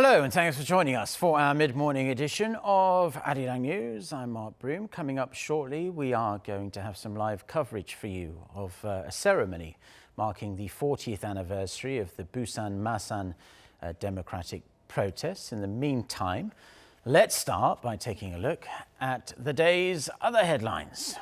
Hello and thanks for joining us for our mid-morning edition of Arirang News. I'm Mark Broom. Coming up shortly, we are going to have some live coverage for you of a ceremony marking the 40th anniversary of the Busan Masan democratic protests. In the meantime, let's start by taking a look at the day's other headlines.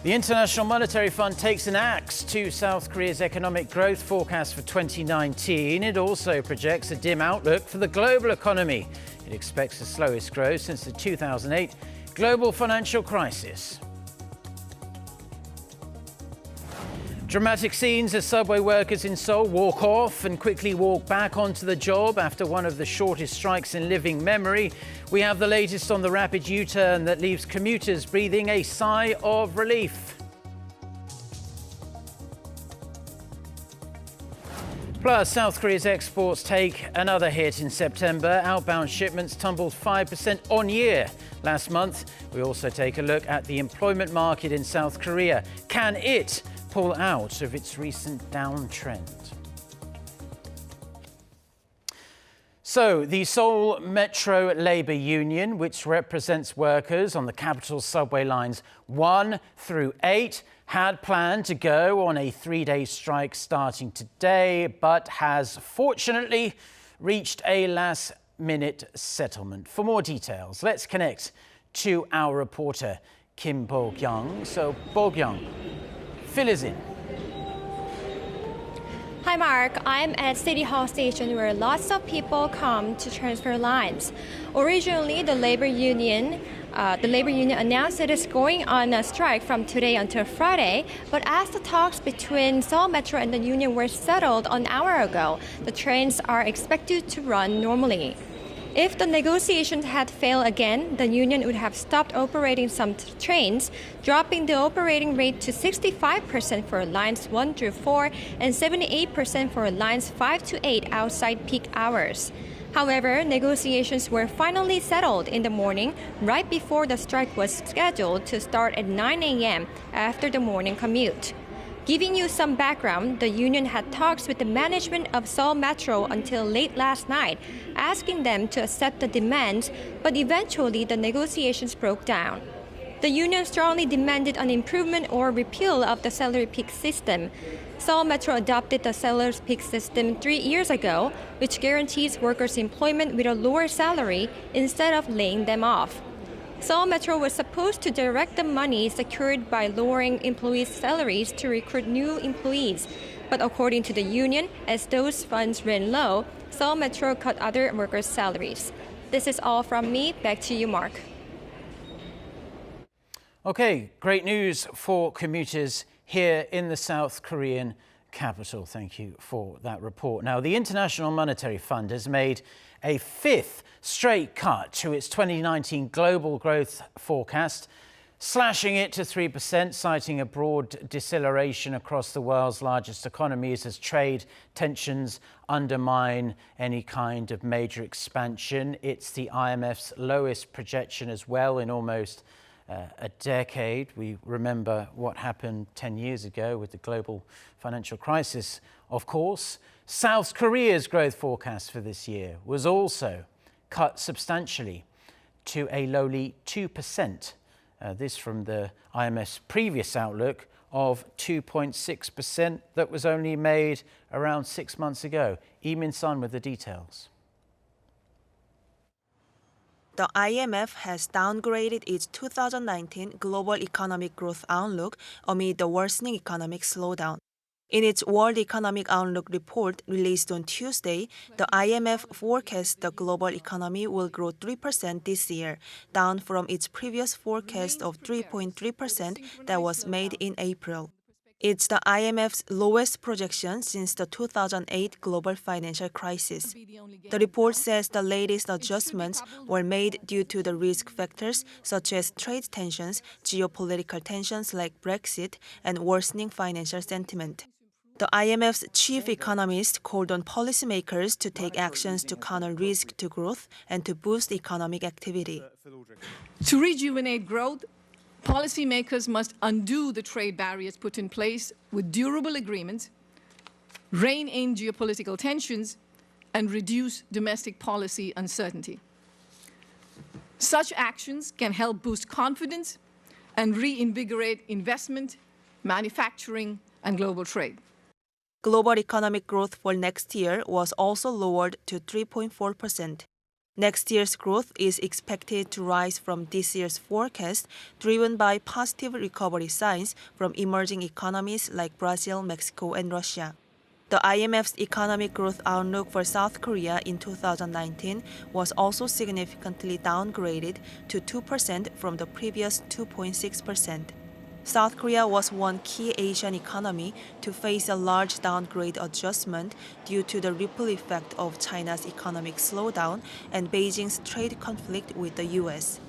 The International Monetary Fund takes an axe to South Korea's economic growth forecast for 2019. It also projects a dim outlook for the global economy. It expects the slowest growth since the 2008 global financial crisis. Dramatic scenes as subway workers in Seoul walk off and quickly walk back onto the job after one of the shortest strikes in living memory. We have the latest on the rapid U-turn that leaves commuters breathing a sigh of relief. Plus, South Korea's exports take another hit in September. Outbound shipments tumbled 5% on year last month. We also take a look at the employment market in South Korea. Can it pull out of its recent downtrend? So, the Seoul Metro Labour Union, which represents workers on the capital's subway lines 1 through 8, had planned to go on a 3-day strike starting today, but has fortunately reached a last-minute settlement. For more details, let's connect to our reporter, Kim Bo-kyung. So, Bo-kyung, fill us in. Hi Mark, I'm at City Hall Station where lots of people come to transfer lines. Originally, the labor union announced it is going on a strike from today until Friday, but as the talks between Seoul Metro and the union were settled an hour ago, the trains are expected to run normally. If the negotiations had failed again, the union would have stopped operating some trains, dropping the operating rate to 65% for lines 1 through 4 and 78% for lines 5 to 8 outside peak hours. However, negotiations were finally settled in the morning, right before the strike was scheduled to start at 9 a.m. after the morning commute. Giving you some background, the union had talks with the management of Seoul Metro until late last night, asking them to accept the demands, but eventually the negotiations broke down. The union strongly demanded an improvement or repeal of the salary peak system. Seoul Metro adopted the salary peak system 3 years ago, which guarantees workers employment with a lower salary instead of laying them off. Seoul Metro was supposed to direct the money secured by lowering employees' salaries to recruit new employees. But according to the union, as those funds ran low, Seoul Metro cut other workers' salaries. This is all from me. Back to you, Mark. Okay, great news for commuters here in the South Korean capital. Thank you for that report. Now, the International Monetary Fund has made a 5th straight cut to its 2019 global growth forecast, slashing it to 3%, citing a broad deceleration across the world's largest economies as trade tensions undermine any kind of major expansion. It's the IMF's lowest projection as well in almost a decade. We remember what happened 10 years ago with the global financial crisis, of course. South Korea's growth forecast for this year was also cut substantially to a lowly 2%. This from the IMF's previous outlook of 2.6% that was only made around 6 months ago. Lee Min-sun with the details. The IMF has downgraded its 2019 global economic growth outlook amid the worsening economic slowdown. In its World Economic Outlook report released on Tuesday, the IMF forecasts the global economy will grow 3% this year, down from its previous forecast of 3.3% that was made in April. It's the IMF's lowest projection since the 2008 global financial crisis. The report says the latest adjustments were made due to the risk factors such as trade tensions, geopolitical tensions like Brexit, and worsening financial sentiment. The IMF's chief economist called on policymakers to take actions to counter risk to growth and to boost economic activity. To rejuvenate growth, policymakers must undo the trade barriers put in place with durable agreements rein in geopolitical tensions, and reduce domestic policy uncertainty. Such actions can help boost confidence and reinvigorate investment, manufacturing, and global trade. Global economic growth for next year was also lowered to 3.4%. Next year's growth is expected to rise from this year's forecast, driven by positive recovery signs from emerging economies like Brazil, Mexico, and Russia. The IMF's economic growth outlook for South Korea in 2019 was also significantly downgraded to 2% from the previous 2.6%. South Korea was one key Asian economy to face a large downgrade adjustment due to the ripple effect of China's economic slowdown and Beijing's trade conflict with the U.S.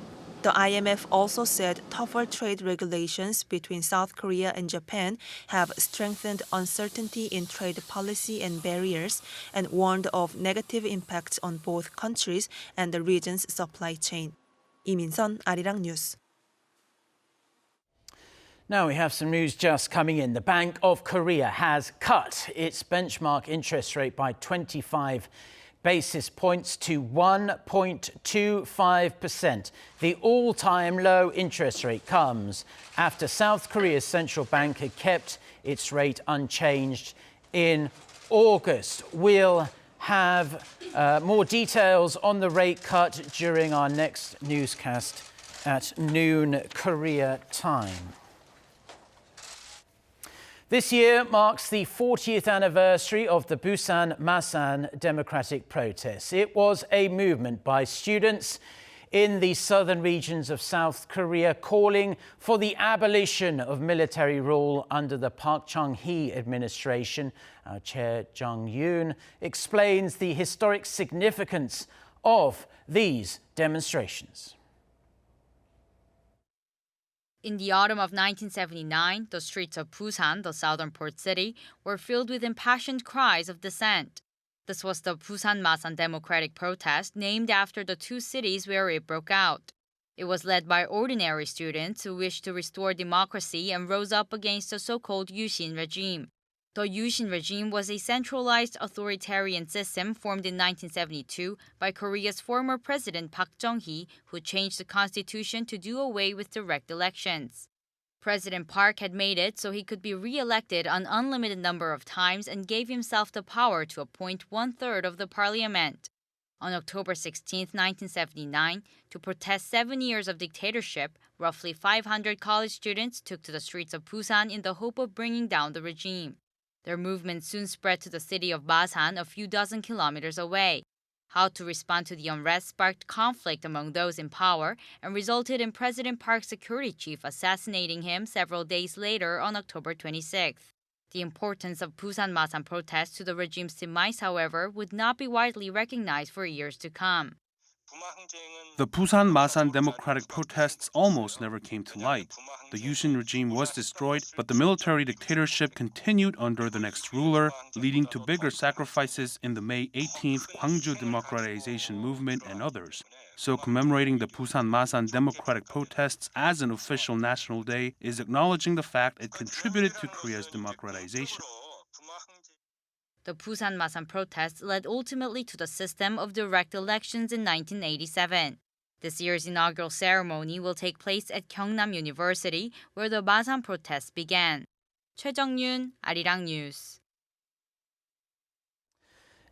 The IMF also said tougher trade regulations between South Korea and Japan have strengthened uncertainty in trade policy and barriers and warned of negative impacts on both countries and the region's supply chain. 이민선, Arirang News. Now we have some news just coming in. The Bank of Korea has cut its benchmark interest rate by 25 basis points to 1.25%. The all-time low interest rate comes after South Korea's central bank had kept its rate unchanged in August. We'll have more details on the rate cut during our next newscast at noon Korea time. This year marks the 40th anniversary of the Busan Masan democratic protests. It was a movement by students in the southern regions of South Korea calling for the abolition of military rule under the Park Chung-hee administration. Our Chair Jung Yoon explains the historic significance of these demonstrations. In the autumn of 1979, the streets of Busan, the southern port city, were filled with impassioned cries of dissent. This was the Busan Masan democratic protest, named after the two cities where it broke out. It was led by ordinary students who wished to restore democracy and rose up against the so-called Yushin regime. The Yushin regime was a centralized authoritarian system formed in 1972 by Korea's former president Park Chung-hee, who changed the constitution to do away with direct elections. President Park had made it so he could be re-elected an unlimited number of times and gave himself the power to appoint one-third of the parliament. On October 16, 1979, to protest 7 years of dictatorship, roughly 500 college students took to the streets of Busan in the hope of bringing down the regime. Their movement soon spread to the city of Masan, a few dozen kilometers away. How to respond to the unrest sparked conflict among those in power and resulted in President Park's security chief assassinating him several days later on October 26th. The importance of Busan Masan protests to the regime's demise, however, would not be widely recognized for years to come. The Busan Masan democratic protests almost never came to light. The Yushin regime was destroyed, but the military dictatorship continued under the next ruler, leading to bigger sacrifices in the May 18th Gwangju democratization movement and others. So commemorating the Busan Masan democratic protests as an official national day is acknowledging the fact it contributed to Korea's democratization. The Busan Masan protests led ultimately to the system of direct elections in 1987. This year's inaugural ceremony will take place at Gyeongnam University, where the Masan protests began. Choi Jung-yoon, Arirang News.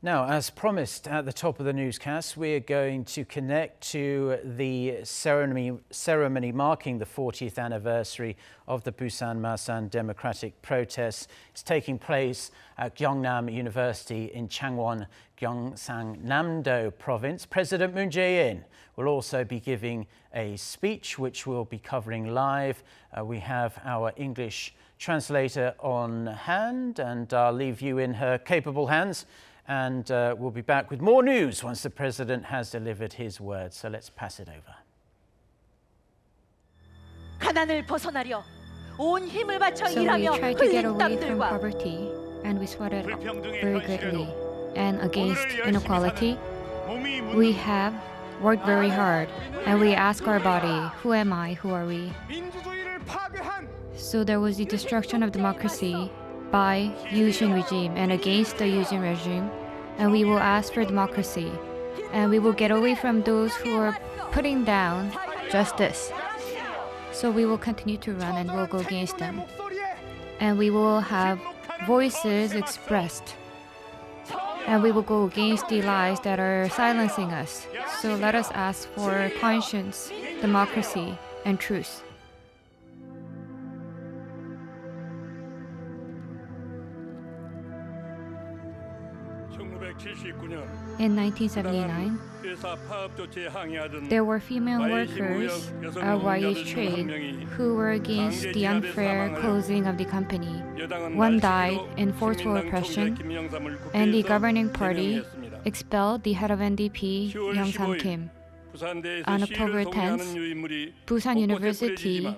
Now, as promised at the top of the newscast, we're going to connect to the ceremony marking the 40th anniversary of the Busan Masan democratic protests. It's taking place at Gyeongnam University in Changwon, Gyeongsangnam-do province. President Moon Jae-in will also be giving a speech, which we'll be covering live. We have our English translator on hand, and I'll leave you in her capable hands. And we'll be back with more news once the president has delivered his words. So let's pass it over. 가난을 벗어나려 온 힘을 바쳐 So we 일하며 tried to get 흘린 away from 땀들과 poverty, and we sweated very greatly. And against inequality, we have worked very hard, and we ask our body, who am I, who are we? So there was the destruction of democracy, by Yushin regime and against the Yushin regime, and we will ask for democracy, and we will get away from those who are putting down justice. So we will continue to run and we'll go against them. And we will have voices expressed. And we will go against the lies that are silencing us. So let us ask for conscience, democracy, and truth. In 1979, there were female workers at YH Trade who were against the unfair closing of the company. One died in forceful oppression, and the governing party expelled the head of NDP, Young-sam Kim. On October 10th, Busan University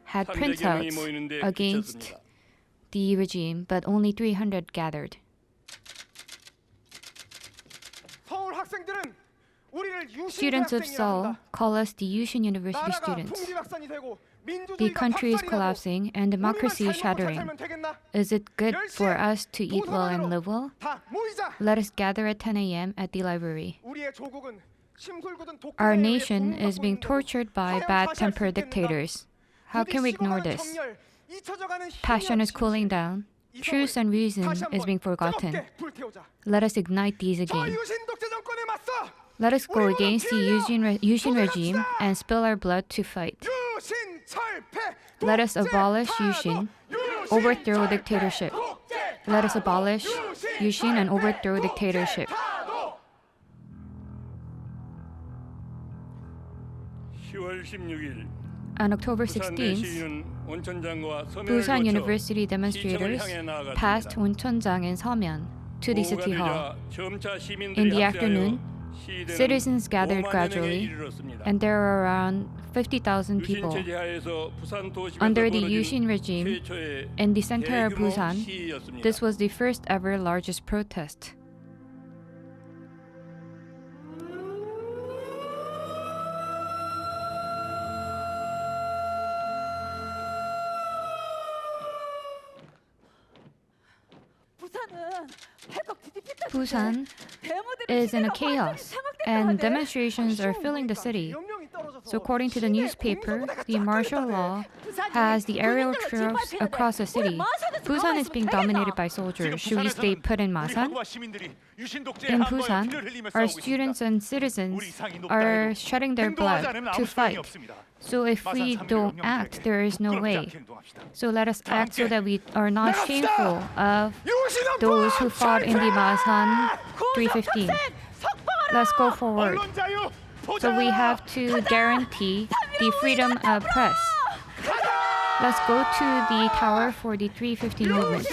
had printouts against the regime, but only 300 gathered. Students of Seoul call us the Yushin University students. The country is collapsing and democracy is shattering. Is it good for us to eat well and live well? Let us gather at 10 a.m. at the library. Our nation is being tortured by bad-tempered dictators. How can we ignore this? Passion is cooling down. Truth and reason is being forgotten. Let us ignite these again. Let us go against the Yushin regime and spill our blood to fight. Let us abolish Yushin, overthrow dictatorship. Let us abolish Yushin and overthrow dictatorship. On October 16th, Busan University demonstrators passed Woncheonjang and Seomyeon to the City Hall. In the afternoon, citizens gathered gradually, and there were around 50,000 people. Under the Yushin regime, in the center of Busan, this was the first ever largest protest. Busan is in a chaos, and demonstrations are filling the city. So according to the newspaper, the martial law has the aerial troops across the city. Busan is being dominated by soldiers. Should we stay put in Masan? In Busan, our students and citizens are shedding their blood to fight. So if we don't act, there is no way. So let us act so that we are not shameful of those who fought in the Masan 315. Let's go forward. So we have to guarantee the freedom of press. Let's go to the tower for the 315 movement.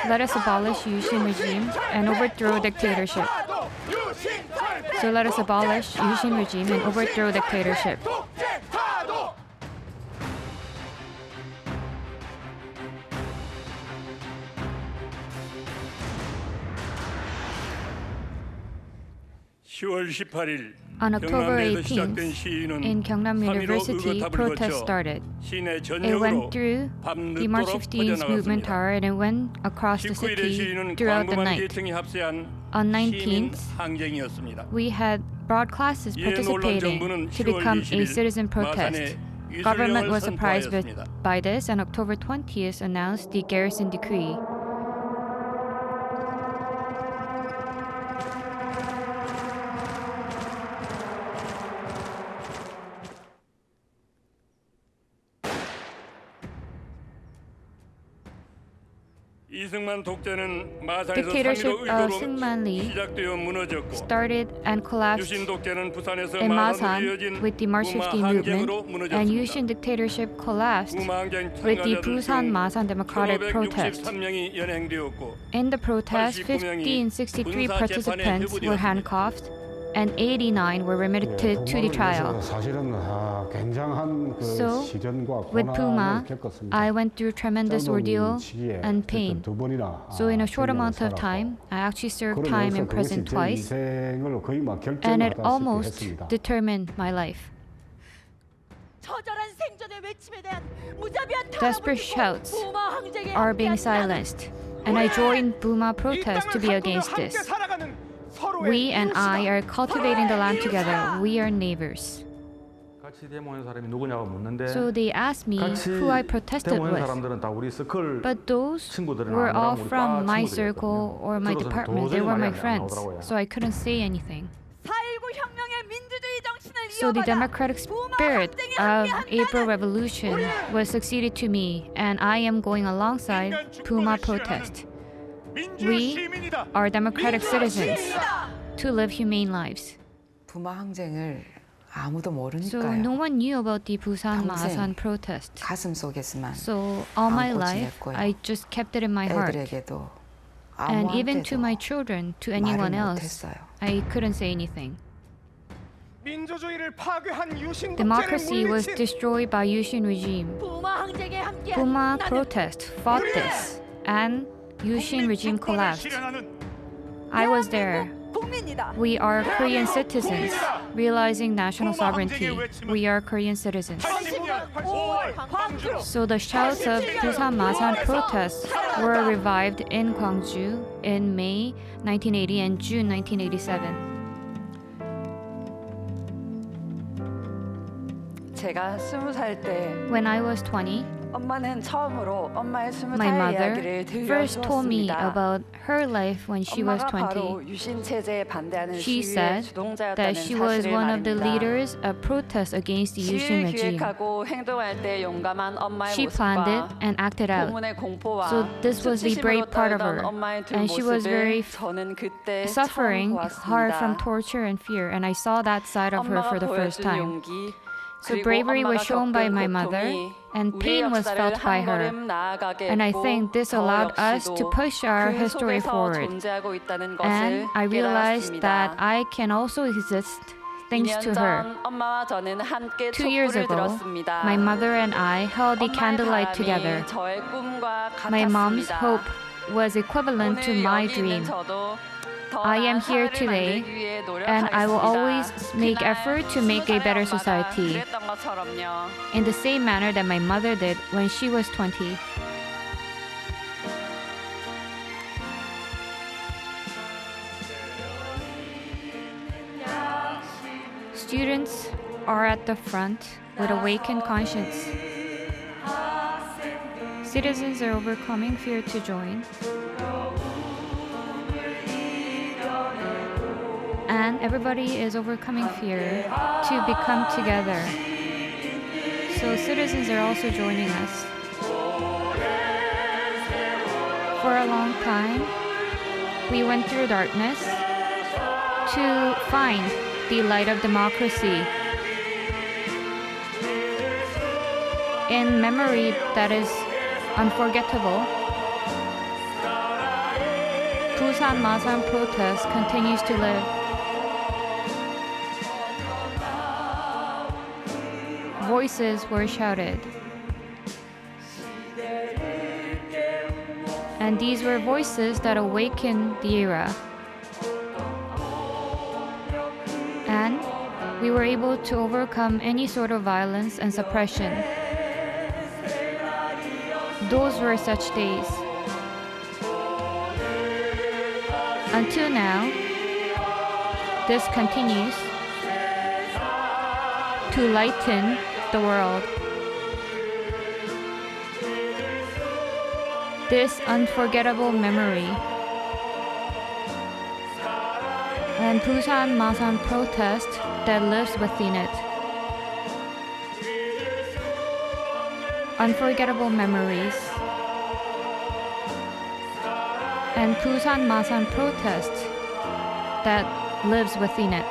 Let us abolish Yushin regime and overthrow dictatorship. So let us abolish Yushin regime and overthrow dictatorship. On October 18th, in Gyeongnam University, protests started. It went through the March 15th movement tower and it went across the city throughout the night. On 19th, we had broad classes participating to become a citizen protest. Government was surprised by this, and October 20th announced the garrison decree. Dictatorship of Syngman Lee started and collapsed in Masan with the March 15 movement, and Yushin dictatorship collapsed with the Busan Masan democratic protest. In the protest, 1563 participants were handcuffed, and 89 were remitted to the trial. So, with Puma, I went through tremendous ordeal and pain. So in a short amount of time, I actually served time in prison twice, and it almost determined my life. Desperate shouts are being silenced, and I joined Buma protest to be against this. We and I are cultivating the land together. We are neighbors. So they asked me who I protested with. But those were all from my circle or my department. They were my friends. So I couldn't say anything. So the democratic spirit of April Revolution was succeeded to me, and I am going alongside Puma protest. We are democratic citizens to live humane lives. 부마 항쟁을 아무도 So 모르니까요. no one knew about the Busan Masan protest. 가슴 속에서만 So all my 안고 life, 지냈고요. I just kept it in my heart. 애들에게도 And even to 아무한테도 my children, to anyone 말을 else, 못했어요. I couldn't say anything. Democracy was destroyed by Yushin regime. Puma protest fought this, and Yushin regime collapsed. I was there. We are Korean citizens, realizing national sovereignty. We are Korean citizens. So the shouts of Busan Masan protests were revived in Gwangju in May 1980 and June 1987. 제가 20살 때 When I was 20, 엄마는 처음으로 엄마의 20살 my mother 이야기를 first told me 들려주었습니다. about her life when she was 엄마가 20. 바로 유신 체제에 반대하는 She 시위의 said 주동자였다는 that she was 사실을 one of the 말입니다. leaders of protest against the Yushin 시위를 regime. 기획하고 행동할 때 용감한 엄마의 She planned it 모습과 and acted out. 고문의 공포와 So this was the brave 수치심으로 part of 떨던 her. 엄마의 두 And she was 모습을 very 저는 그때 suffering 처음 hard from 보았습니다. torture and fear, and I saw that side of her 엄마가 for the first 보여준 time. 용기, So 그리고 bravery was 엄마가 shown by 겪은 my mother, 고통이 and 우리의 pain was 역사를 felt by 한 her. 걸음 나아가게 And I 했고, think this 저 allowed us to 역시도 push our 그 history 속에서 forward. 존재하고 있다는 것을 And I realized that 깨달았습니다. I can also exist thanks 2년 to her. 전 엄마와 저는 함께 2 years 촛불을 ago, 들었습니다. my mother and I held the 엄마의 candlelight 바람이 together. 저의 꿈과 My mom's 같았습니다. hope was equivalent to 오늘 my 여기 dream. 있는 저도 더 I am 나은 here 사회를 today, 만들기 위해 and I will 노력하겠습니다. always make 그날 effort to make a 20살의 better 엄마가 society 그랬던 것처럼요. in the same manner that my mother did when she was 20. Students are at the front with awakened conscience. Citizens are overcoming fear to join. And everybody is overcoming fear to become together. So citizens are also joining us. For a long time, we went through darkness to find the light of democracy. In memory that is unforgettable, Busan Masan protest continues to live. Voices were shouted. And these were voices that awakened the era. And we were able to overcome any sort of violence and suppression. Those were such days. Until now, this continues to lighten the world. This unforgettable memory and Busan Masan protest that lives within it. Unforgettable memories and Busan Masan protest that lives within it.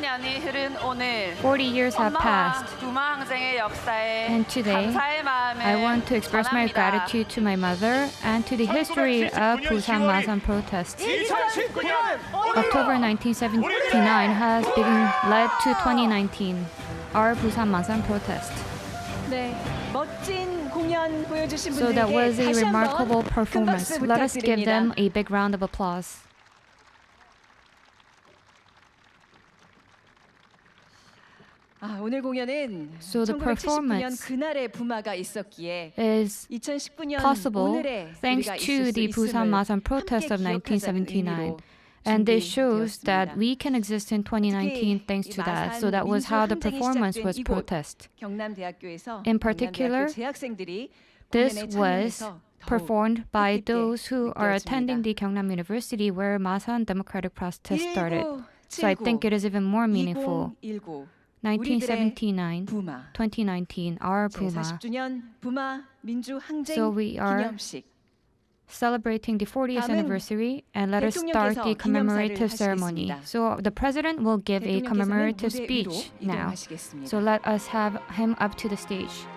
년이 흐른 오늘 40 years have 엄마와 passed, 부마 항쟁의 역사에 and today 감사의 마음을 I want to express my 전합니다. gratitude to my mother and to the history of Busan Masan protests. October 1979 has been led to 2019, our Busan Masan protest. 네, 멋진 공연 보여주신 So 분들께 that was a 다시 remarkable 한번 큰 performance. 박수 Let us give 부탁드립니다. them a big round of applause. 오늘 공연은 So the 1979년 performance 그날의 부마가 있었기에 is 2019년 possible 오늘의 thanks 우리가 to 있을 수 the Busan 있음을 Masan protest of 함께 기억하자는 1979. 의미로 And this shows 준비되었습니다. that we can exist in 2019 thanks to that. So that was how the performance was protest. 경남대학교에서 In particular, 경남대학교 재학생들이 This 공연에 was 참여해서 performed by 뜻깊게 those who are 느껴집니다. attending the Gyeongnam University where Masan democratic protest started. So I think it is even more meaningful. 1979, 부마 2019, our Puma. 제40주년 부마 민주항쟁 So we are 기념식 celebrating the 40th 다음은 anniversary, and let us start the 대통령께서 commemorative 기념사를 ceremony. 하시겠습니다. So the president will give a 대통령께서는 commemorative 무대 위로 speech now. 이동하시겠습니다. So let us have him up to the stage.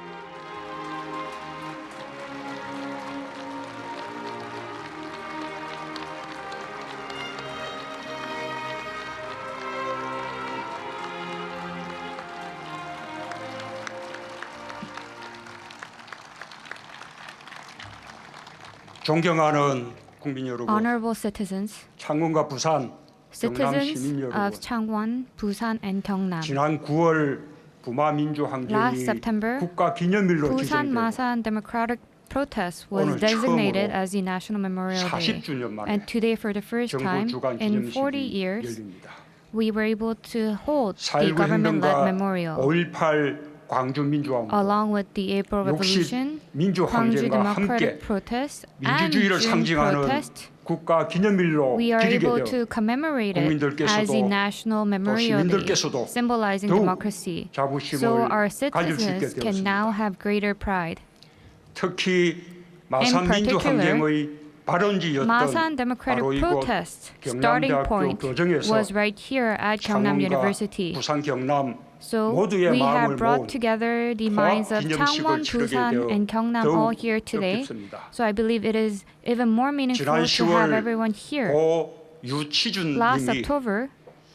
존경하는 국민 여러분, Honorable citizens, 창원과 부산, 경남 citizens 시민 여러분, of Changwon, Busan, and Gyeongnam. 지난 9월 부마 민주 Last 항쟁이 September, 국가 기념일로 Busan 지정되고 Masan democratic protest was 오늘 designated 처음으로 as the National Memorial Day. 40주년 만에 And today, for the first time 정부 주관 in 40 기념식이 years, 열립니다. we were able to hold the 4.19 government-led 행동과 memorial. 5.18 광주 민주화운동, Along with the April Revolution, 60 민주 Gwangju 항쟁과 함께 Democratic Protest, and 민주주의를 June 상징하는 Protest, 국가 기념일로 we are 기리게 able 되어 to commemorate it as a 국민들께서도 national 또 memorial day, 시민들께서도 symbolizing 더욱 democracy. 자부심을 So our 가질 수 있게 citizens can now 되었습니다. have greater pride. 특히 마산 민주 항쟁의 발원지였던 Masan Democratic 바로 이곳 Protest starting 경남대학교 point 교정에서 was right here at Gyeongnam 창원과 University. 부산 경남 So 모두의 we 마음을 have 모은 brought together the minds of 기념식을 Changwon, 치르게 Busan, 되어 and Gyeongnam all 더욱 here today. 뜻깊습니다. So I believe it is even more meaningful 지난 to have 10월 everyone here. 고 유치준 Last 님이 October,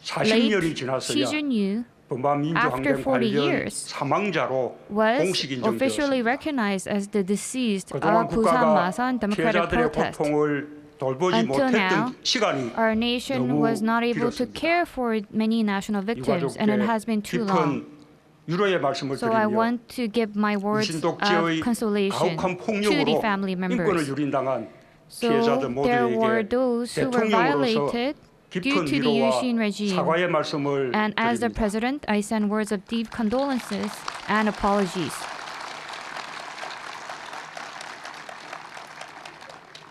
40년이 late 지나서야 Chijun Yu 범마 after 민주항쟁 40 관련 years, 사망자로 was 공식 officially 인정되었습니다. recognized as the deceased 그동안 of Busan 국가가 Masan Democratic 피해자들의 Protest. 고통을 돌보지 Until now, 못했던 시간이 our nation 너무 was not able to 길었습니다. care for many national victims, and it has been too long. 깊은 유로의 말씀을 So I 드리며 want to give my words of 유신독재의 consolation 가혹한 to the 폭력으로 family 인권을 members. 유린당한 So 피해자들 there were 모두에게 those who were 대통령으로서 violated due 깊은 to the 위로와 Yushin regime. 사과의 말씀을 And as the 드립니다. president, I send words of deep condolences and apologies.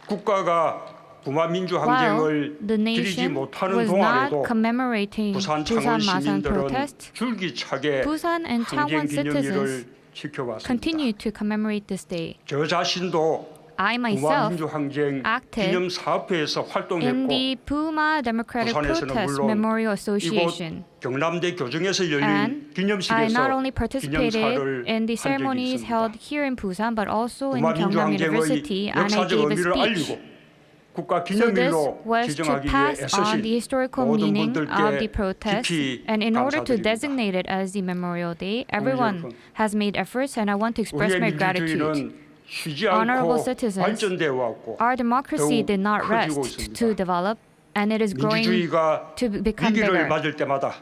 국가가 부마 While 민주항쟁을 the 기리지 nation 못하는 was 동안에도 not commemorating 부산 Busan 창원 Masan 시민들은 protest, 줄기차게 Busan and Changwon 항쟁 기념일을 citizens 지켜왔습니다. continue to commemorate this day. 저 자신도 I 부마 myself 민주항쟁 acted 기념사업회에서 in 활동했고 the Puma Democratic 부산에서는 Protest 물론 Memorial 이곳 Association. 경남대 교정에서 열린 And I 기념식에서 not only participated 기념사를 in the 한 적이 ceremonies 있습니다. held here in Busan, but also in 부마 Gyeongnam 민주항쟁의 University, and I 역사적 gave a 의미를 speech. 알리고 국가 So this 기념일로 was to 지정하기 위해 pass on 애쓰신 the historical 모든 meaning of 분들께 the protest, 깊이 and in order to 감사드립니다. designate it as the Memorial Day, everyone 여러분, has made efforts, and I want to express 우리의 my gratitude. 민주주의는 쉬지 Honorable 않고 citizens, 발전되어 왔고 Our democracy 더욱 did not 커지고 rest 있습니다. to develop, and it is growing 민주주의가 to become 위기를 bigger. 맞을 때마다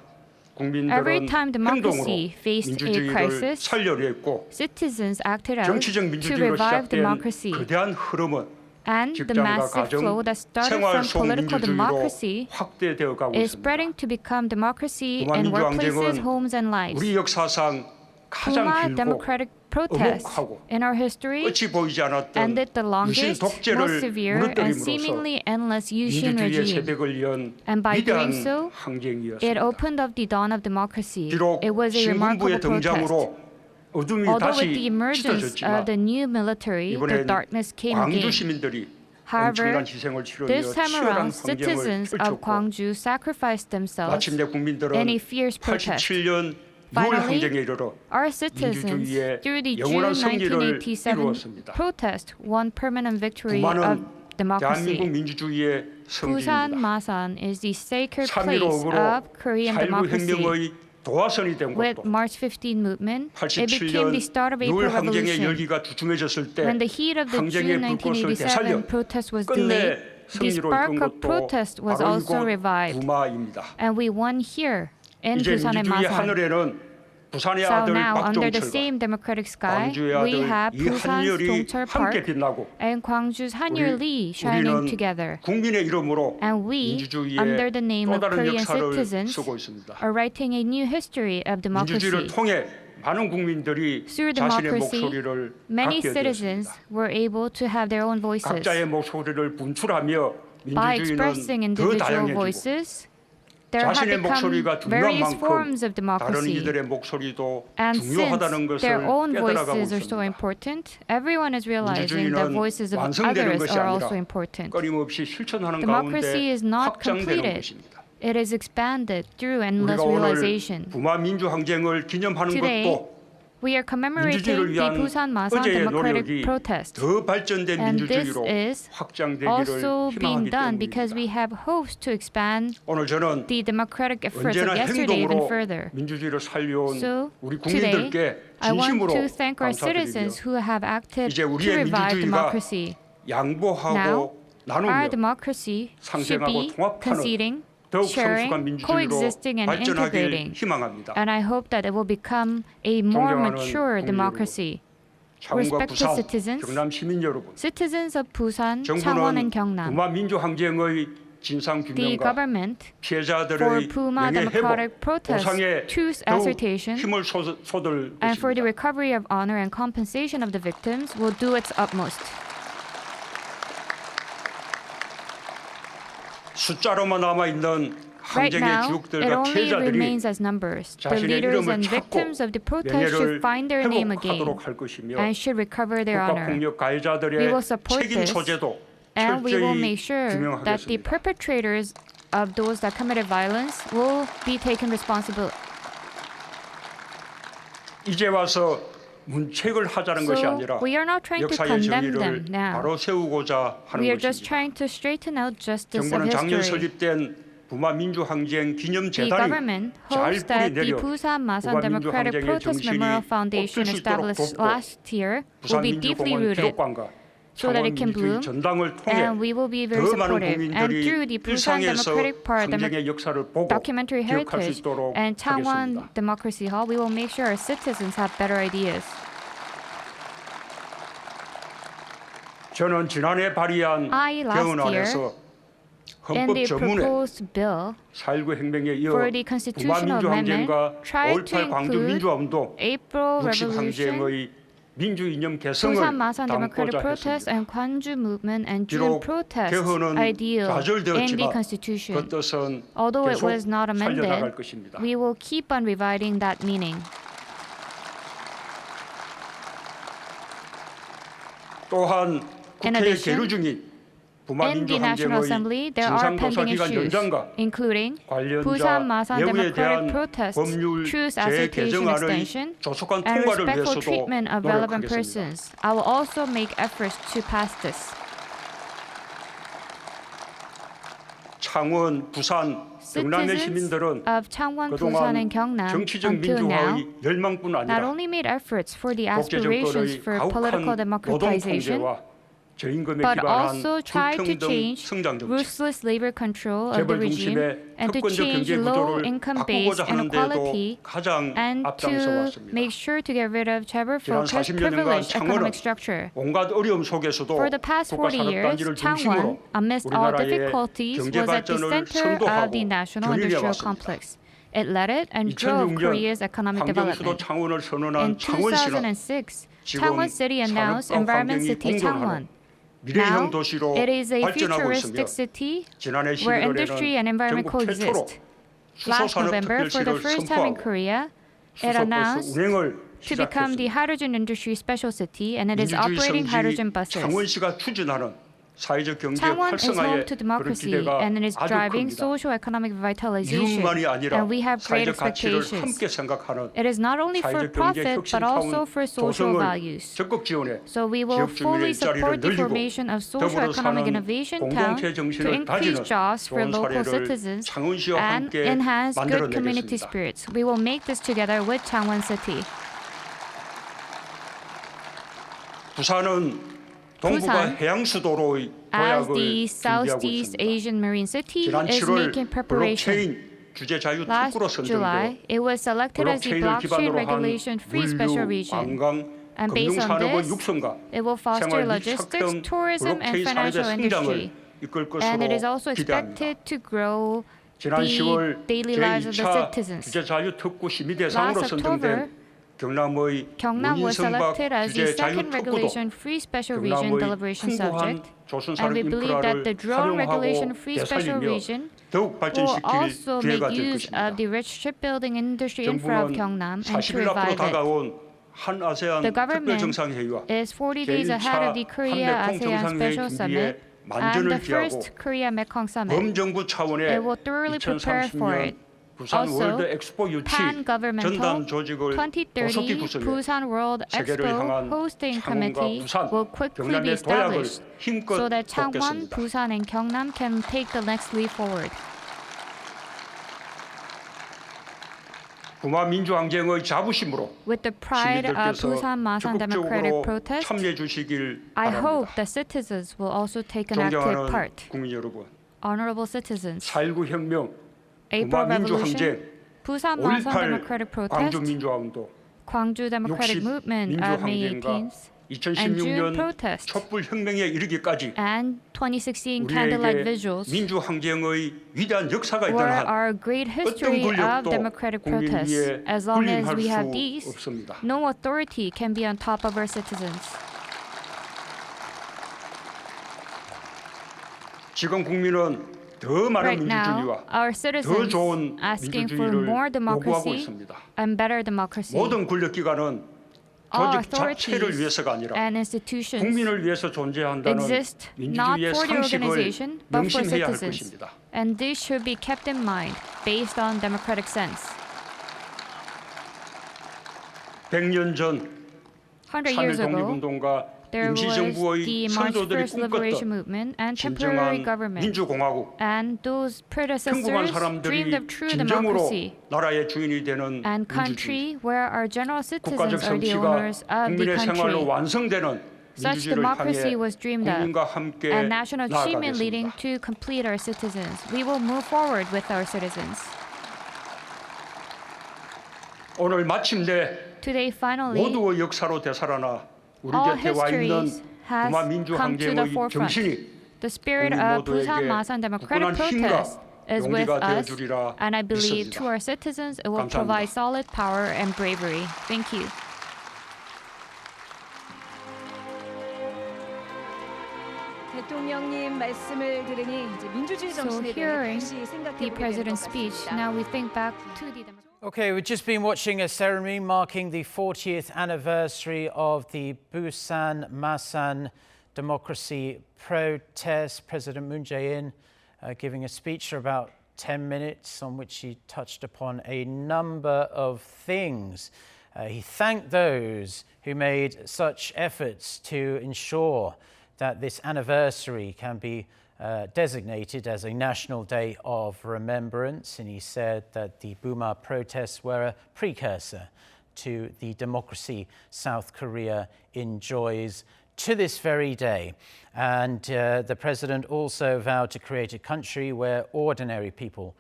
Every 국민들은 time 행동으로 democracy faced a 민주주의를 crisis, 살려려 했고 citizens acted out 정치적 to 민주주의로 revive 시작된 democracy. 거대한 흐름은 And the 직장과 massive 가정, flow that started 생활 from 속 political 민주주의로 democracy 확대되어 가고 is 있습니다. spreading to become democracy 부마 in workplaces, 민주항쟁은 homes, and lives. 우리 역사상 가장 Puma 길고 Democratic Protest 엄혹하고 in our history 끝이 보이지 않았던 ended the 유신 longest, most 독재를 severe, and 무너뜨림으로써 seemingly endless Yushin 민주주의의 regime. 새벽을 연 And by 위대한 doing so, 항쟁이었습니다. It opened up the dawn of democracy. 비록 It was a remarkable 신군부의 protest. 등장으로 어둠이 Although with 다시 the emergence 짙어졌지만 of the new military, the 이번엔 darkness came 광주 again. 시민들이 However, 엄청난 희생을 치르며 this time 치열한 around, 항쟁을 citizens of 펼쳤고 Gwangju sacrificed themselves 마침내 국민들은 in a fierce protest. 87년 6월 Finally, 항쟁에 이르러 our citizens, 민주주의의 through the June 영원한 승리를 1987 이루었습니다. protest, won permanent victory of 부마는 democracy. 대한민국 민주주의의 Busan 성지입니다. Masan is the sacred 3.15 place 억으로 of Korean 8.9 democracy. 혁명의 도화선이 된 With 것도 March 15 movement, it became 87년 the start of April 6월 항쟁의 Revolution. 열기가 주춤해졌을 때 When the heat of the 항쟁의 June 불꽃을 되살려 1987 protest was 끝내 delayed, the 승리로 spark 이끈 of 것도 protest was 바로 also 이곳 revived, 부마입니다. and we won here in 이제 Busan and 민주주의 Masan. 하늘에는 부산의 So 아들 now, under the 박종철과 same democratic sky, 광주의 we 아들 have Busan's 이한열이 Dongcheol 함께 Park 빛나고 and Gwangju's Hanyul Lee shining 우리는 together. 국민의 이름으로 And we, 민주주의의 under the name 또 of 다른 Korean 역사를 citizens, 쓰고 있습니다. are writing a new history of 민주주의를 democracy. 통해 많은 국민들이 Through 자신의 democracy, 목소리를 many 갖게 citizens 되었습니다. were able to have their own voices. 각자의 목소리를 분출하며 By expressing 민주주의는 더 individual 다양해지고 voices, there have 자신의 목소리가 become 중요한 various 만큼 forms of 다른 democracy. 이들의 목소리도 And 중요하다는 since 것을 their own 깨달아가고 voices are so 있습니다. important, everyone is realizing that 민주주의는 voices of 완성되는 others 것이 are 아니라 also important. 끊임없이 실천하는 Democracy 가운데 is not 확장되는 completed. 것입니다. It is expanded through endless 우리가 오늘 realization. 부마 민주항쟁을 기념하는 Today, 것도 we are commemorating 민주주의를 the 위한 Busan Masan 어제의 democratic 노력이 protest. 더 발전된 And this 민주주의로 is 확장되기를 also being 희망하기 done because 때문입니다. we have hopes to expand 오늘 저는 the democratic efforts of 언제나 yesterday even 행동으로 further. 민주주의를 살려온 So 우리 today, 국민들께 I want 진심으로 to thank our 감사드리며 citizens who have acted 이제 to 우리의 revive 민주주의가 democracy. 양보하고 Now, our 나누며 democracy should 상생하고 be 통합하는 conceding, 더욱 sharing, 성숙한 민주주의로 coexisting, and 발전하길 integrating. 희망합니다. And I hope that it will become a more 존경하는 mature 국민 democracy. 창원과 Respected 부산, citizens, 경남 시민 여러분, Citizens of Busan, Changwon, and 정부는 Gyeongnam, 부마 민주항쟁의 진상 the 규명과 government for 피해자들의 Puma 명예 democratic 회복, protest, 보상에 truth 더욱 assertion, 힘을 쏟을 and for the 것입니다. recovery of honor and compensation of the victims will do its utmost. 숫자로만 남아 있는 Right 항쟁의 now, it 주역들과 only 피해자들이 remains as numbers. The 자신의 leaders 이름을 and 찾고 victims of the protest should 명예를 find their name again 회복하도록 할 것이며 and should recover their honor. 국가폭력 가해자들의 We will support 책임 this, 소재도 And we will 철저히 make sure that the 규명하겠습니다. perpetrators of those that committed violence will be taken responsible. 이제 와서 문책을 하자는 것이 So 아니라 we are not trying to 역사의 condemn 정의를 them now. 바로 세우고자 하는 We are just 것입니다. trying to straighten out justice of 정부는 작년 history. 설립된 부마 민주항쟁 The 기념재단이 government 잘 hopes that the 뿌리 내려 Busan Masan 부마 Democratic 민주항쟁의 Protest 정신이 Memorial Foundation 엎을 수 있도록 established 돕고 last year will 부산 be deeply 민주공원 rooted 기록관과 so that 창원 it can bloom, 민주주의 전당을 통해 and we will be very 더 많은 supportive. And through 국민들이 the Busan 일상에서 Democratic Park 항쟁의 역사를 보고 documentary 기억할 수 heritage 있도록 and Changwon 하겠습니다. Democracy Hall, we will make sure our citizens have better ideas. 저는 지난해 발의한 I last 개헌안에서 In 헌법 the 전문에 proposed bill 4.19 행동에 이어 for the 부마 constitutional amendment, 민주항쟁과 tried to 5.18 광주 include 민주화운동 April 60 Revolution, 항쟁의 민주 이념 개성을 Busan Masan Democratic 담고자 Protest, 했습니다. and Gwangju Movement and June 비록 Protest 개헌은 ideal in the 좌절되었지만 Constitution. 그 뜻은 Although it 계속 was not 살려나갈 amended, 것입니다. we will keep on reviving that meaning. 또한 In 국회에 addition, 계류 중인 부마 In the National 민주항쟁의 Assembly, there are 진상조사 pending 기간 issues, 연장과 including 관련자 Busan Masan 예우에 Democratic 대한 Protest, 법률 truth assertion 재개정안의 extension, 조속한 and 통과를 respectful 위해서도 treatment of relevant 노력하겠습니다. persons. I will also make efforts to pass this. 창원, 부산, 경남의 Citizens 시민들은 of Changwon, Busan, 그동안 and Gyeongnam 정치적 until now 민주화의 열망뿐 not 아니라 only made efforts for the 국제 aspirations 정권의 for political 가혹한 노동 democratization, 통제와 저임금에 but 기반한 also tried to 불평등 change 성장 정책, ruthless labor control of the 재벌 regime 중심의 and to 특권적 change 경제 low 구조를 income based 바꾸고자 하는데도 inequality 가장 and 앞장서 to 왔습니다. make sure to get rid of 지난 focused 40년간 privileged 창원은 economic structure. 온갖 어려움 속에서도 For the past 40 years, 국가산업단지를 Changwon, 중심으로 amidst all 우리나라의 difficulties, 경제 was at the 발전을 center of the 선도하고 national 견인해 industrial 왔습니다. complex. It led it and drove 2006년 Korea's economic 환경수도 development. 창원을 In 선언한 창원시는 2006, 지금 Changwon City announced 산업과 Environment 환경이 City Changwon. 공존하는 미래형 Now, 도시로 it is a 발전하고 있으며 futuristic city 지난해 where industry and 11월에는 environment 전국 최초로 coexist. Last November, for the 수소산업 first time in 특별시를 Korea, it 수소버스 announced 운행을 to become the 시작했습니다. hydrogen industry special city, and it is 민주주의 operating hydrogen 성지 buses. 창원시가 추진하는 사회적 경제 Changwon is home 활성화에 to 그런 democracy, 기대가 and it is 아주 driving 큽니다. socio-economic revitalization, 이윤만이 아니라 and we have great 사회적 가치를 expectations. 함께 생각하는 It is not only for 사회적 경제 profit, 혁신 but also 차원 for social 조성을 values. 적극 지원해 So we will 지역 fully 주민의 일자리를 support the 늘리고 formation of 더불어 socio-economic 사는 innovation town 공동체 to 정신을 increase 다지는 jobs for 좋은 local 사례를 citizens 창원시와 and 함께 enhance good community 만들어내겠습니다. spirits. We will make this together with Changwon City. 부산은 동북아 부산, 해양 수도로의 As 도약을 the 준비하고 Southeast 있습니다. Asian marine city 지난 is 7월 making preparation. 블록체인 규제 자유 Last 특구로 July, 선정되어 it was selected as the 블록체인을 blockchain 기반으로 한 regulation-free special 물류, region. 관광, And based on 금융산업의 this, 육성과 it will foster 생활 및 logistics, 혁명, tourism, and 블록체인 financial 산업의 industry. 성장을 이끌 And it is 것으로 also 기대합니다. expected to grow 지난 the 10월 daily lives of the 제2차 citizens. 규제 자유 특구 심의 대상으로 Last October, 선정된 경남의 Gyeongnam was 무인선박 selected as the 규제 자유 second 특구도 regulation-free special region 경남의 deliberation 풍부한 subject, 조선산업 and we believe that 인프라를 the drone 활용하고 regulation-free special 되살리며 region 더욱 will 발전시킬 also 기회가 make 될 use 것입니다. of the rich shipbuilding industry infra of 정부는 Gyeongnam and to 40일 앞으로 revive it. 다가온 한 아세안 The government 특별정상회의와 is 40 days ahead of the 제1차 Korea-ASEAN 한메콩 Special 정상회의 Summit 준비에 and 만전을 the 기하고 first Korea-Mekong Summit. 범정부 차원의 It will thoroughly prepare for it. 2030년 부산 Also, 월드 엑스포 유치 Pan-governmental 전담 조직을 고속히 2030 구성해 Busan World 세계를 Expo 향한 Hosting 창원과 Committee 부산, will quickly be 경남의 도약을 established 힘껏 so that Changwon, 돕겠습니다. Busan, and Gyeongnam can take the next leap forward. 부마 민주항쟁의 자부심으로 With the pride of 시민들께서 Busan Masan democratic 적극적으로 protest, 참여해 주시길 I hope 바랍니다. that citizens will also take an active 존경하는 part. 국민 여러분, Honorable citizens, 4.19 혁명, April 부마 민주항쟁, Revolution, Busan Masan 5.18 democratic 광주 protest, 민주화운동, Gwangju democratic 60 movement of May 민주항쟁과 18th, and June 2016년 protest, 촛불 혁명에 이르기까지 and 2016 candlelight 우리에게 visuals 민주항쟁의 위대한 역사가 있는 were 한 our great 어떤 history of 권력도 democratic 국민 protests. 위에 As long as 군림할 we have 수 these, 없습니다. no authority can be on top of our citizens. 지금 국민은 더 많은 Right now, 민주주의와 our 더 citizens 좋은 asking for 민주주의를 more 요구하고 democracy 있습니다. and better democracy. 모든 권력기관은 All 조직 자체를 authorities 위해서가 아니라 and institutions 국민을 위해서 존재한다는 exist not 민주주의의 for the 상식을 organization but for 명심해야 할 citizens. 것입니다. And this should be kept in mind based on democratic sense. 100년 전 100 years 3.1 ago, 독립운동과 there was 임시정부의 the March 선조들이 1st Liberation 꿈꿨던 Movement and temporary 진정한 government. 민주공화국, And those predecessors 평범한 dreamed 사람들이 of true 진정으로 democracy 나라의 주인이 되는 and 민주주의, country where our general 국가적 citizens are the 성취가 owners of the 국민의 생활로 country. 완성되는 Such 민주주의를 democracy 향해 was dreamed of, 국민과 함께 and national achievement leading 나아가겠습니다. to complete our citizens. We will move forward with our citizens. 오늘 마침내 Today, finally, 모두의 역사로 되살아나 우리 all 곁에 와 있는 histories has 부마 come to the 민주항쟁의 forefront. 정신이 The spirit 국민 of Busan 모두에게 Masan democratic 굳건한 힘과 protest is with 용기가 us, 되어주리라 and I believe 믿습니다. to our citizens it will 감사합니다. provide solid power and bravery. Thank you. 대통령님 말씀을 들으니 이제 민주주의 So 정신에 대해 hearing 다시 생각해 the 보게 되는 것 president's speech, 같습니다. now we think back to the democratic. Okay, we've just been watching a ceremony marking the 40th anniversary of the Busan Masan democracy protest. President Moon Jae-in giving a speech for about 10 minutes on which he touched upon a number of things. He thanked those who made such efforts to ensure that this anniversary can be designated as a national day of remembrance, and he said that the Burma protests were a precursor to the democracy South Korea enjoys to this very day. And the president also vowed to create a country where ordinary people,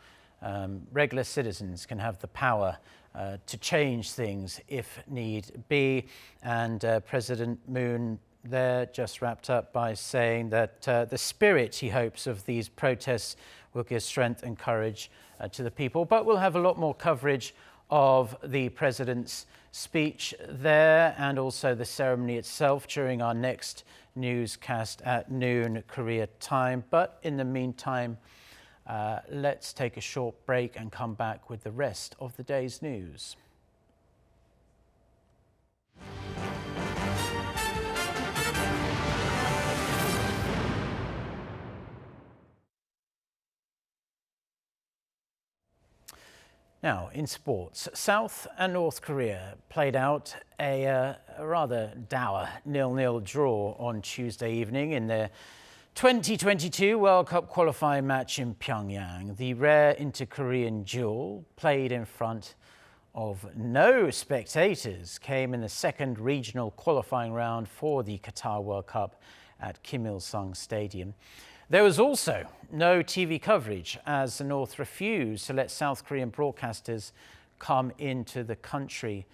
regular citizens, can have the power to change things if need be. And President Moon there just wrapped up by saying that the spirit, he hopes, of these protests will give strength and courage to the people. But we'll have a lot more coverage of the president's speech there and also the ceremony itself during our next newscast at noon Korea time. But in the meantime, let's take a short break and come back with the rest of the day's news. Now, in sports, South and North Korea played out a rather dour 0-0 draw on Tuesday evening in their 2022 World Cup qualifying match in Pyeongyang. The rare inter-Korean duel, played in front of no spectators, came in the second regional qualifying round for the Qatar World Cup at Kim Il-sung Stadium. There was also no TV coverage as the North refused to let South Korean broadcasters come into the country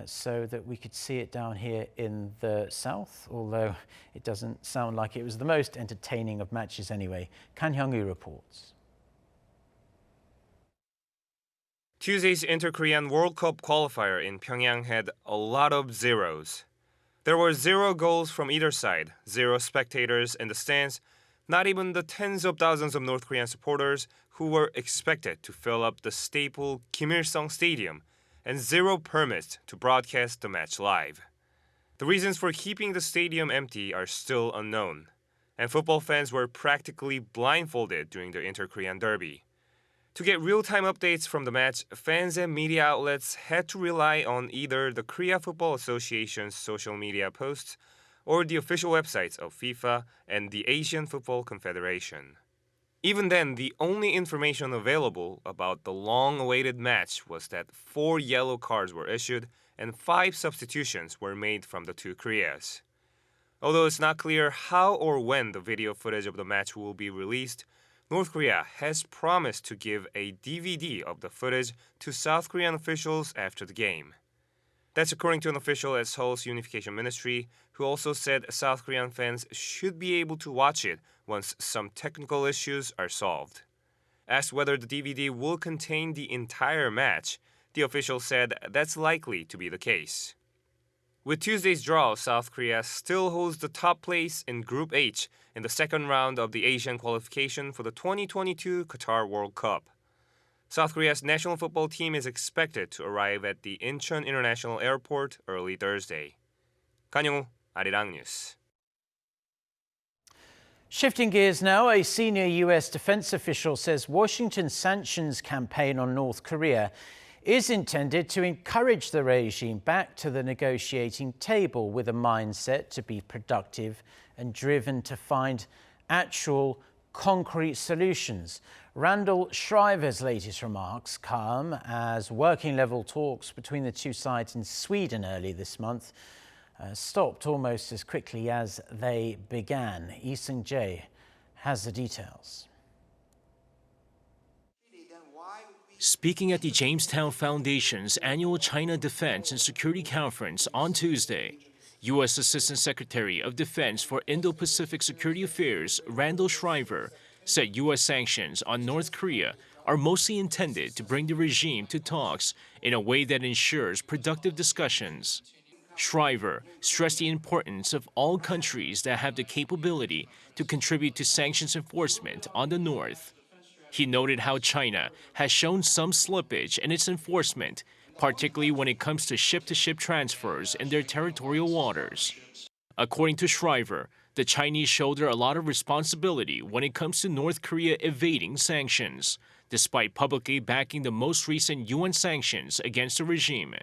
so that we could see it down here in the south, although it doesn't sound like it was the most entertaining of matches anyway. Kan Hyung-woo reports. Tuesday's Inter-Korean World Cup qualifier in Pyeongyang had a lot of zeros. There were 0 goals from either side, 0 spectators in the stands, not even the tens of thousands of North Korean supporters who were expected to fill up the staple Kim Il-sung Stadium, and 0 permits to broadcast the match live. The reasons for keeping the stadium empty are still unknown, and football fans were practically blindfolded during the Inter-Korean derby. To get real-time updates from the match, fans and media outlets had to rely on either the Korea Football Association's social media posts or the official websites of FIFA and the Asian Football Confederation. Even then, the only information available about the long-awaited match was that 4 yellow cards were issued and 5 substitutions were made from the two Koreas. Although it's not clear how or when the video footage of the match will be released, North Korea has promised to give a DVD of the footage to South Korean officials after the game. That's according to an official at Seoul's Unification Ministry, who also said South Korean fans should be able to watch it once some technical issues are solved. Asked whether the DVD will contain the entire match, the official said that's likely to be the case. With Tuesday's draw, South Korea still holds the top place in Group H in the second round of the Asian qualification for the 2022 Qatar World Cup. South Korea's national football team is expected to arrive at the Incheon International Airport early Thursday. Kan Hyung-woo, Arirang News. Shifting gears now, a senior U.S. defense official says Washington's sanctions campaign on North Korea is intended to encourage the regime back to the negotiating table with a mindset to be productive and driven to find actual concrete solutions. Randall Shriver's latest remarks come as working-level talks between the two sides in Sweden early this month stopped almost as quickly as they began. Lee Seung-jae has the details. Speaking at the Jamestown Foundation's annual China Defense and Security Conference on Tuesday, U.S. Assistant Secretary of Defense for Indo-Pacific Security Affairs Randall Shriver said U.S. sanctions on North Korea are mostly intended to bring the regime to talks in a way that ensures productive discussions. Shriver stressed the importance of all countries that have the capability to contribute to sanctions enforcement on the North. He noted how China has shown some slippage in its enforcement, particularly when it comes to ship-to-ship transfers in their territorial waters. According to Shriver, the Chinese shoulder a lot of responsibility when it comes to North Korea evading sanctions, despite publicly backing the most recent UN sanctions against the regime.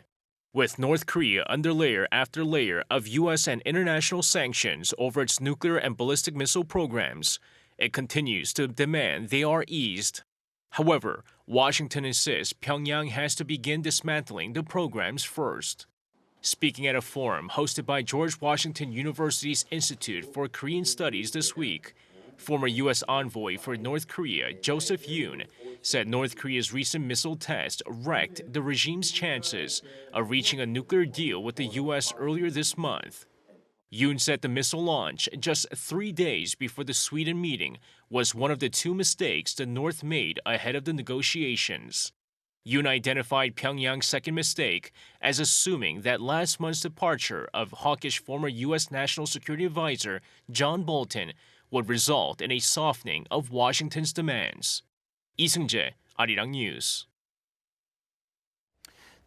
With North Korea under layer after layer of U.S. and international sanctions over its nuclear and ballistic missile programs, it continues to demand they are eased. However, Washington insists Pyongyang has to begin dismantling the programs first. Speaking at a forum hosted by George Washington University's Institute for Korean Studies this week, former U.S. envoy for North Korea Joseph Yoon said North Korea's recent missile test wrecked the regime's chances of reaching a nuclear deal with the U.S. earlier this month. Yoon said the missile launch just 3 days before the Sweden meeting was one of the 2 mistakes the North made ahead of the negotiations. Yoon identified Pyongyang's second mistake as assuming that last month's departure of hawkish former U.S. National Security Advisor John Bolton would result in a softening of Washington's demands. Lee Seung-jae, Arirang News.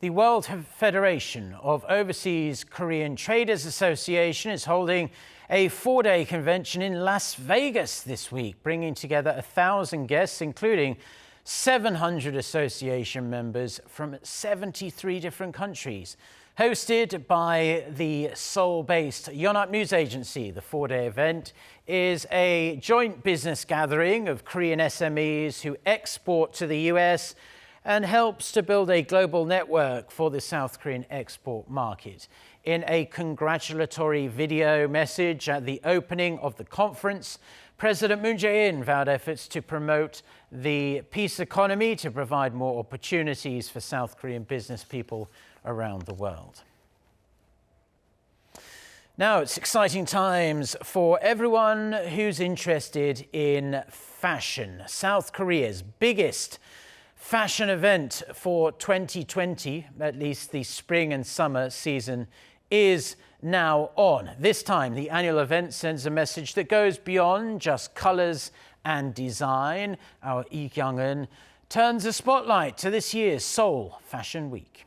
The World Federation of Overseas Korean Traders Association is holding a 4-day convention in Las Vegas this week, bringing together 1,000 guests, including 700 association members from 73 different countries. Hosted by the Seoul-based Yonhap News Agency, the 4-day event is a joint business gathering of Korean SMEs who export to the US and helps to build a global network for the South Korean export market. In a congratulatory video message at the opening of the conference, President Moon Jae-in vowed efforts to promote the peace economy to provide more opportunities for South Korean business people around the world. Now it's exciting times for everyone who's interested in fashion. South Korea's biggest fashion event for 2020, at least the spring and summer season, is now on. This time, the annual event sends a message that goes beyond just colors and design. Our Lee Kyung-eun turns a spotlight to this year's Seoul Fashion Week.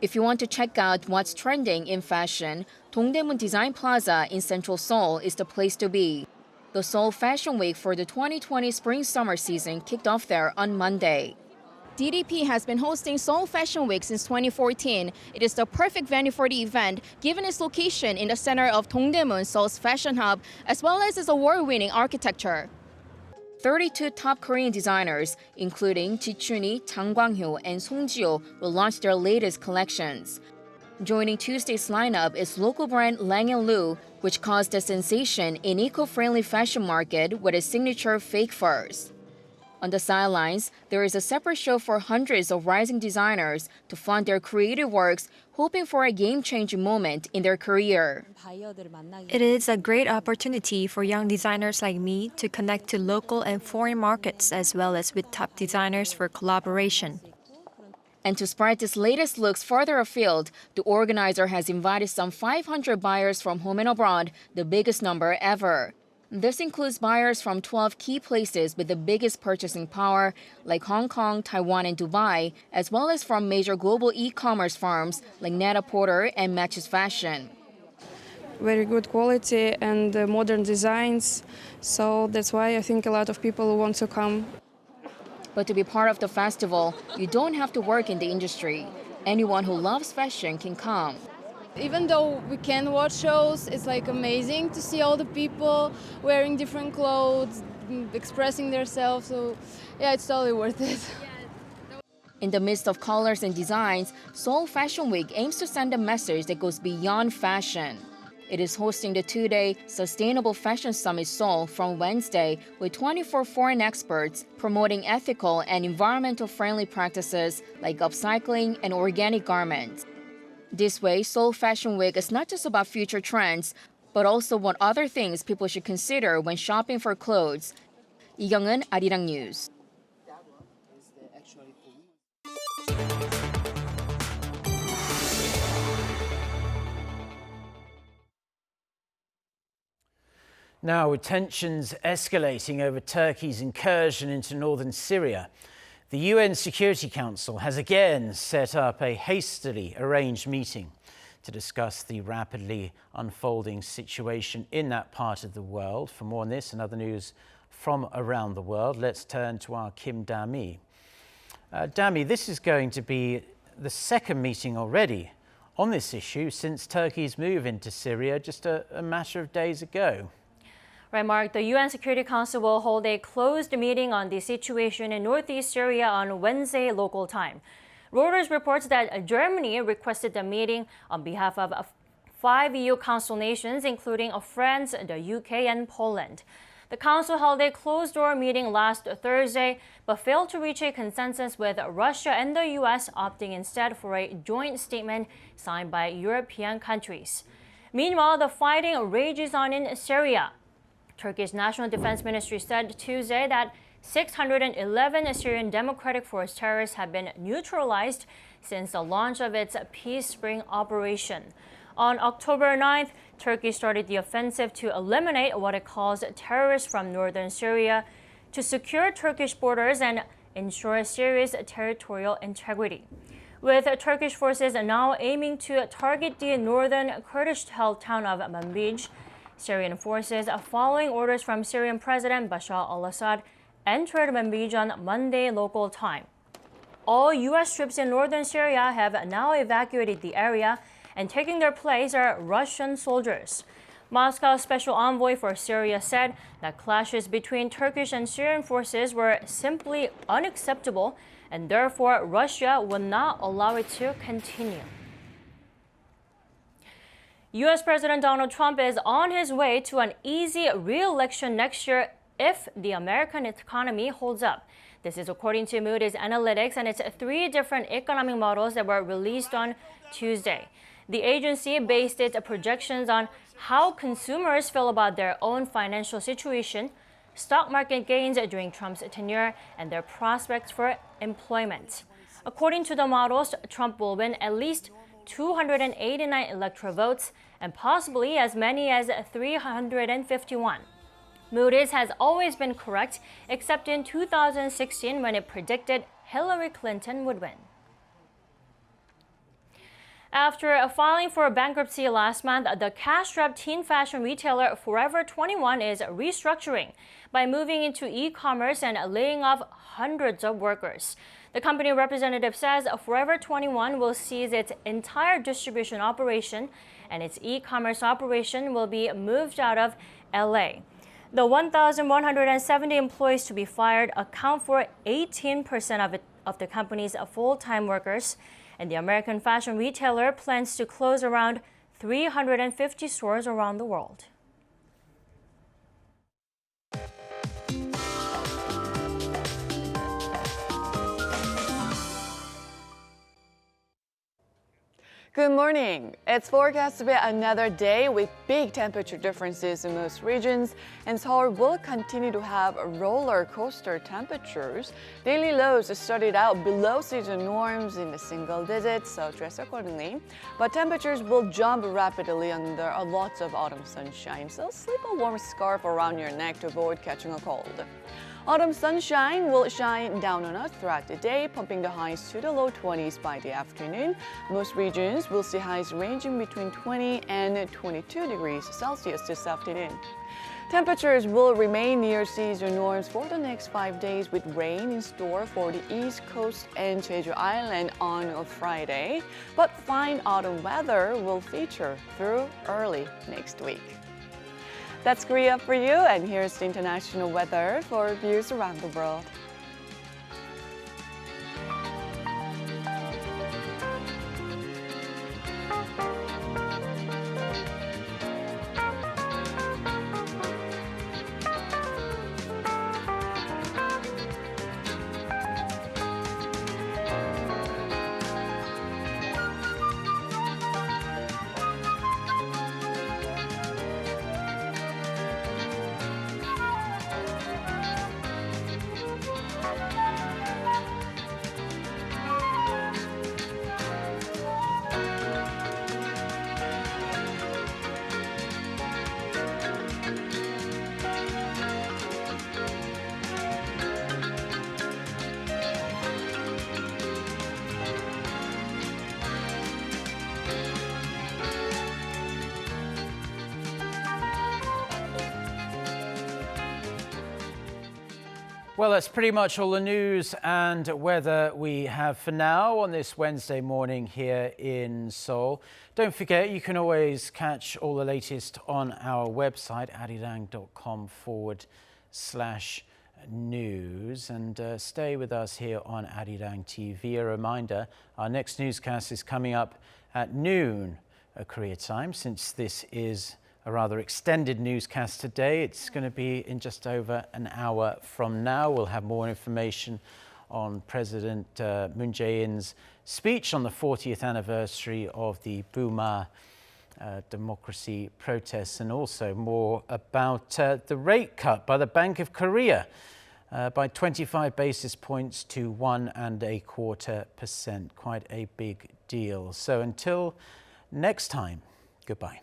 If you want to check out what's trending in fashion, Dongdaemun Design Plaza in central Seoul is the place to be. The Seoul Fashion Week for the 2020 spring-summer season kicked off there on Monday. DDP has been hosting Seoul Fashion Week since 2014. It is the perfect venue for the event, given its location in the center of Dongdaemun, Seoul's fashion hub, as well as its award-winning architecture. 32 top Korean designers, including Ji Chun-hee, Jang Kwang-hyo, and Song Ji-ho, will launch their latest collections. Joining Tuesday's lineup is local brand Lang & Lu, which caused a sensation in eco-friendly fashion market with its signature fake furs. On the sidelines, there is a separate show for hundreds of rising designers to flaunt their creative works, hoping for a game-changing moment in their career. It is a great opportunity for young designers like me to connect to local and foreign markets as well as with top designers for collaboration. And to spread its latest looks further afield, the organizer has invited some 500 buyers from home and abroad, the biggest number ever. This includes buyers from 12 key places with the biggest purchasing power, like Hong Kong, Taiwan, and Dubai, as well as from major global e-commerce firms like Net-a-Porter and Matches Fashion. Very good quality and modern designs, so that's why I think a lot of people want to come. But to be part of the festival, you don't have to work in the industry. Anyone who loves fashion can come. Even though we can watch shows, it's like amazing to see all the people wearing different clothes, expressing themselves. So yeah, it's totally worth it. In the midst of colors and designs, Seoul Fashion Week aims to send a message that goes beyond fashion. It is hosting the two-day Sustainable Fashion Summit Seoul from Wednesday with 24 foreign experts promoting ethical and environmental friendly practices like upcycling and organic garments. This way, Seoul Fashion Week is not just about future trends, but also what other things people should consider when shopping for clothes. Lee Kyung-eun, Arirang News. Now, with tensions escalating over Turkey's incursion into northern Syria, the UN Security Council has again set up a hastily arranged meeting to discuss the rapidly unfolding situation in that part of the world. For more on this and other news from around the world, let's turn to our Kim Da-mi. Da-mi, this is going to be the second meeting already on this issue since Turkey's move into Syria just a matter of days ago. Right, Mark. The UN Security Council will hold a closed meeting on the situation in northeast Syria on Wednesday local time. Reuters reports that Germany requested the meeting on behalf of 5 EU Council nations, including France, the UK, and Poland. The Council held a closed-door meeting last Thursday, but failed to reach a consensus with Russia and the US opting instead for a joint statement signed by European countries. Meanwhile, the fighting rages on in Syria. Turkey's National Defense Ministry said Tuesday that 611 Syrian Democratic Force terrorists have been neutralized since the launch of its Peace Spring operation. On October 9th, Turkey started the offensive to eliminate what it calls terrorists from northern Syria, to secure Turkish borders and ensure Syria's territorial integrity. With Turkish forces now aiming to target the northern Kurdish-held town of Manbij, Syrian forces, following orders from Syrian President Bashar al-Assad, entered Manbij on Monday local time. All U.S. troops in northern Syria have now evacuated the area, and taking their place are Russian soldiers. Moscow's special envoy for Syria said that clashes between Turkish and Syrian forces were simply unacceptable, and therefore Russia would not allow it to continue. U.S. President Donald Trump is on his way to an easy re-election next year if the American economy holds up. This is according to Moody's analytics and its 3 different economic models that were released on Tuesday. The agency based its projections on how consumers feel about their own financial situation, stock market gains during Trump's tenure, and their prospects for employment. According to the models, Trump will win at least 289 electoral votes and possibly as many as 351. Moody's has always been correct, except in 2016 when it predicted Hillary Clinton would win. After filing for bankruptcy last month, the cash-strapped teen fashion retailer Forever 21 is restructuring by moving into e-commerce and laying off hundreds of workers. The company representative says Forever 21 will cease its entire distribution operation and its e-commerce operation will be moved out of LA. The 1,170 employees to be fired account for 18% of the company's full-time workers, and the American fashion retailer plans to close around 350 stores around the world. Good morning. It's forecast to be another day with big temperature differences in most regions, and Seoul will continue to have roller coaster temperatures. Daily lows started out below season norms in the single digits, so dress accordingly. But temperatures will jump rapidly under lots of autumn sunshine, so slip a warm scarf around your neck to avoid catching a cold. Autumn sunshine will shine down on us throughout the day, pumping the highs to the low 20s by the afternoon. Most regions will see highs ranging between 20 and 22 degrees Celsius this afternoon. Temperatures will remain near season norms for the next 5 days, with rain in store for the East Coast and Jeju Island on a Friday. But fine autumn weather will feature through early next week. That's Korea for you, and here's the international weather for views around the world. Well, that's pretty much all the news and weather we have for now on this Wednesday morning here in Seoul. Don't forget, you can always catch all the latest on our website, arirang.com/news, and stay with us here on Arirang TV. A reminder, our next newscast is coming up at noon Korea time. Since this is a rather extended newscast today, it's going to be in just over an hour from now. We'll have more information on President Moon Jae-in's speech on the 40th anniversary of the Burma democracy protests, and also more about the rate cut by the Bank of Korea by 25 basis points to 1.25%. Quite a big deal. So until next time, goodbye.